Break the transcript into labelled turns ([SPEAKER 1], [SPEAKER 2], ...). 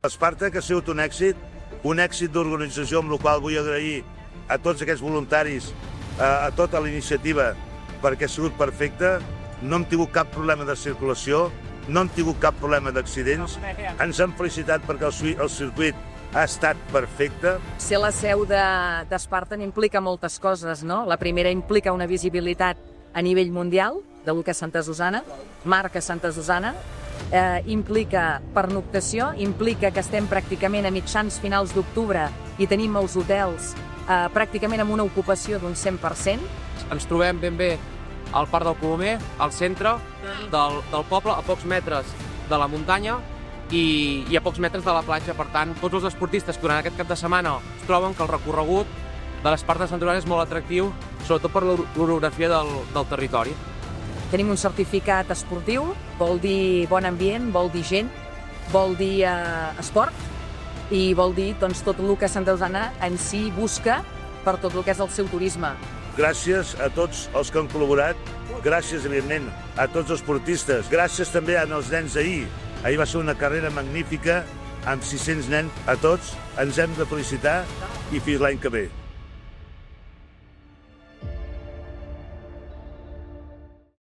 [SPEAKER 1] Esparta, que ha sigut un èxit d'organització, amb el qual vull agrair a tots aquests voluntaris, a tota la iniciativa, perquè ha sigut perfecta. No hem tingut cap problema de circulació, no hem tingut cap problema d'accidents. Ens hem felicitat perquè el circuit ha estat perfecte.
[SPEAKER 2] Ser la seu d'Esparta implica moltes coses, no? La primera implica una visibilitat a nivell mundial del que és Santa Susanna, marca Santa Susanna, implica pernoctació, implica que estem pràcticament a mitjans finals d'octubre i tenim els hotels pràcticament amb una ocupació d'un 100%.
[SPEAKER 3] Ens trobem ben bé al Parc del Colomer, al centre del poble, a pocs metres de la muntanya i a pocs metres de la platja. Per tant, tots els esportistes que durant aquest cap de setmana es troben que el recorregut de l'Esparta de Sant Joan és molt atractiu, sobretot per l'orografia del territori.
[SPEAKER 2] Tenim un certificat esportiu, vol dir bon ambient, vol dir gent, vol dir esport i vol dir doncs, tot el que Santa Susanna en si busca per tot el que és el seu turisme.
[SPEAKER 1] Gràcies a tots els que han col·laborat, gràcies, evidentment, a tots els esportistes, gràcies també als nens d'ahir. Ahir va ser una carrera magnífica, amb 600 nens a tots. Ens hem de felicitar i fins l'any que ve.